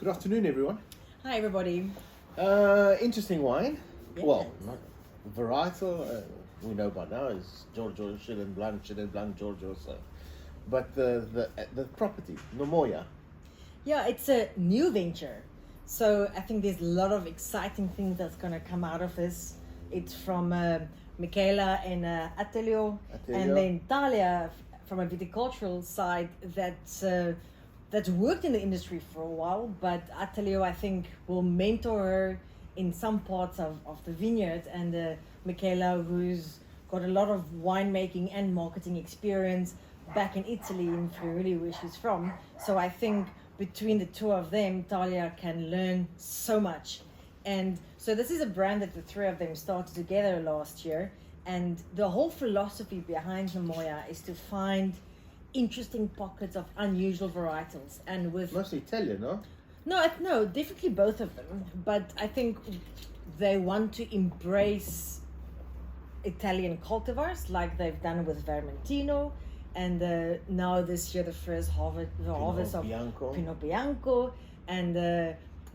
Good afternoon, everyone. Hi, everybody. Interesting wine. Yes. Well, not varietal. We know by now is Giorgio, Chenin Blanc, Giorgio. So, but the property, Nomoya. Yeah, it's a new venture. So I think there's a lot of exciting things that's going to come out of this. It's from Michaela and Attilio, and then Talia from a viticultural side that's worked in the industry for a while, but Attilio, I think, will mentor her in some parts of the vineyard, and Michaela, who's got a lot of winemaking and marketing experience back in Italy, in Friuli, where she's from. So I think between the two of them, Talia can learn so much. And so this is a brand that the three of them started together last year, and the whole philosophy behind Nomoya is to find interesting pockets of unusual varietals, and with Mostly Italian, no? no, definitely both of them, but I think they want to embrace Italian cultivars like they've done with Vermentino, and now this year the first harvest of Pinot Bianco, and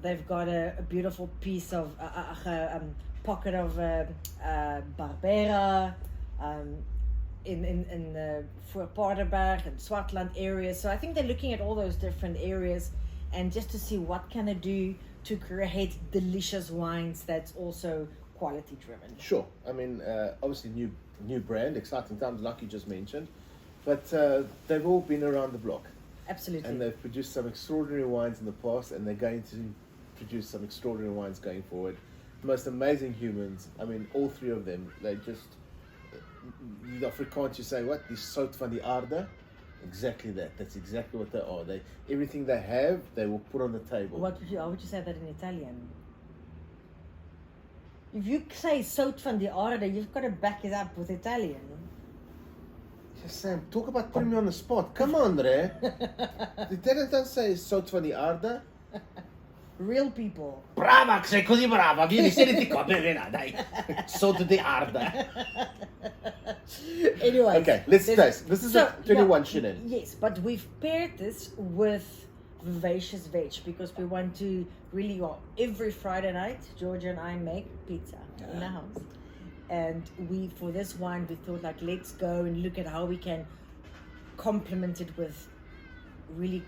they've got a beautiful piece of pocket of Barbera in the Voorpaardenberg and Swartland areas. So I think they're looking at all those different areas and just to see what can they do to create delicious wines that's also quality driven. Sure. I mean, obviously new brand, exciting times, like you just mentioned, but they've all been around the block. Absolutely. And they've produced some extraordinary wines in the past, and they're going to produce some extraordinary wines going forward. Most amazing humans. I mean, all three of them, they just... The Afrikaans, you say, what? Die sout van die aarde? Exactly that. That's exactly what they are. Everything they have, they will put on the table. How would you say that in Italian? If you say sout van die aarde, you've got to back it up with Italian. Sam, talk about putting me on the spot. Come on, Re. The Italians don't say sout van die aarde. Real people. Brava, sei così brava. Vieni, siediti qua. Dai. Sout di aarde. Anyway. Okay, let's taste. This is a 21 Chenin. Yes, but we've paired this with vivacious veg because we want to really, every Friday night, Georgia and I make pizza in the house. And for this wine, we thought, let's go and look at how we can complement it with really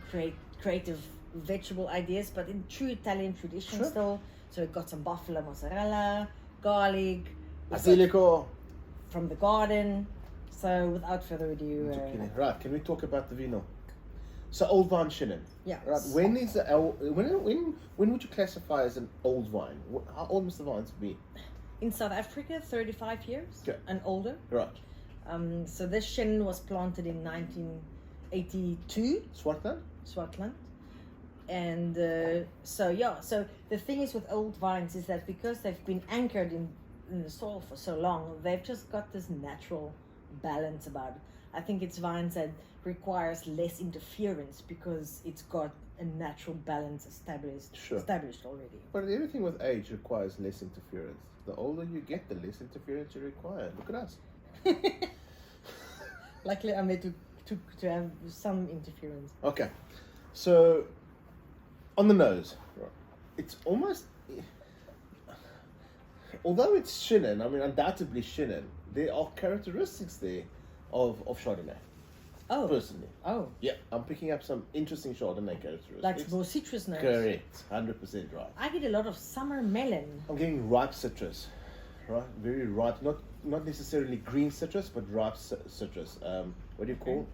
creative vegetable ideas, but in true Italian tradition still. So it got some buffalo mozzarella, garlic, basilico from the garden. So without further ado, right, can we talk about the vino? So Old Vine Chenin. Yeah. Right. When would you classify as an old vine? How old must the vines be? In South Africa, 35 years and older. Right. So this Chenin was planted in 1982. Swartland. And so the thing is with old vines is that because they've been anchored in the soil for so long, they've just got this natural balance about it. I think it's vines that requires less interference because it's got a natural balance established already. But everything with age requires less interference. The older you get, the less interference you require. Look at us. Luckily, I'm there to have some interference. Okay, so on the nose, it's almost, although it's Chenin, I mean undoubtedly Chenin, there are characteristics there of Chardonnay. Oh. Personally. Oh. Yeah, I'm picking up some interesting Chardonnay characteristics. Like more citrus notes. Correct, 100% right. I get a lot of summer melon. I'm getting ripe citrus, right? Very ripe, not necessarily green citrus, but ripe citrus. What do you call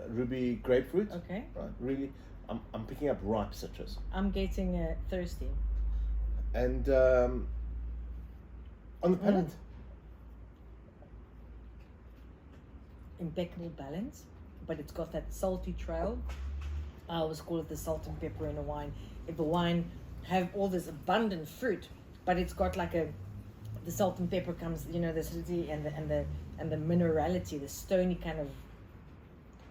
ruby grapefruit? Okay. Right, really, I'm picking up ripe citrus. I'm getting thirsty. And on the palate. Impeccable balance, but it's got that salty trail. I always call it the salt and pepper in a wine. If a wine have all this abundant fruit, but it's got the salt and pepper comes, the acidity and the minerality, the stony kind of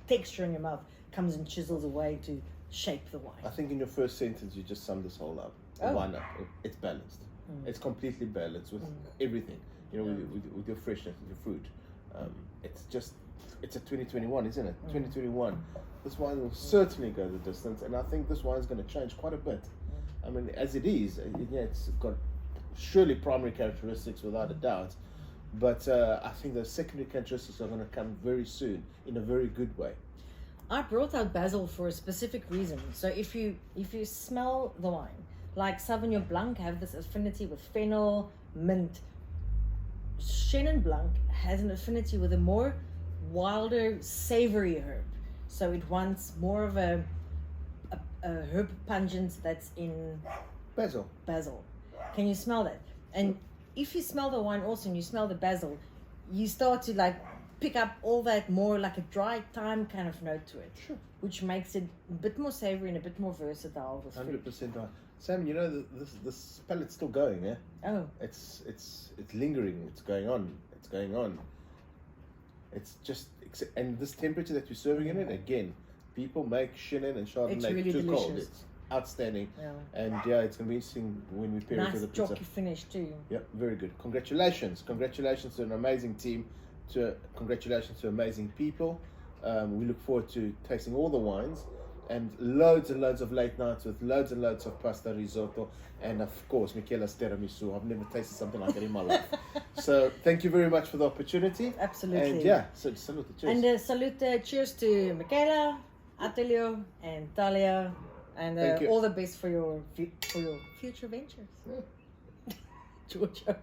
texture in your mouth comes and chisels away to shape the wine. I think in your first sentence you just summed this whole up. The wine up. It's balanced. It's completely balanced with everything. With your freshness, with your fruit. It's just it's a 2021, isn't it? 2021. This wine will certainly go the distance, and I think this wine is going to change quite a bit. I mean, as it is, yeah, it's got surely primary characteristics without a doubt, but I think the secondary characteristics are going to come very soon in a very good way. I brought out basil for a specific reason. So if you smell the wine, like Sauvignon Blanc have this affinity with fennel, mint. Chenin Blanc has an affinity with a more wilder, savory herb. So it wants more of a herb pungent that's in Basil. Can you smell that? And if you smell the wine also and you smell the basil, you start to like pick up all that more like a dry thyme kind of note to it. Sure. Which makes it a bit more savory and a bit more versatile with fruit. 100% right. Sam, you know this palette's still going, yeah? Oh. It's lingering. It's going on. It's just, and this temperature that you're serving in it, again, people make Chenin and Chardonnay It's really too delicious. cold. It's outstanding. Yeah. And yeah, it's going to be interesting when we pair it Nice with the pizza. chalky finish too. Yep, very good. Congratulations to an amazing team. Congratulations to amazing people. We look forward to tasting all the wines and loads of late nights with loads and loads of pasta risotto and of course Michela's tiramisu. I've never tasted something like that in my life. So thank you very much for the opportunity. Absolutely. And yeah, so salute. Cheers. And salute, cheers to Michela, Attilio, and Talia, and all the best for your future ventures. Yeah. Georgia.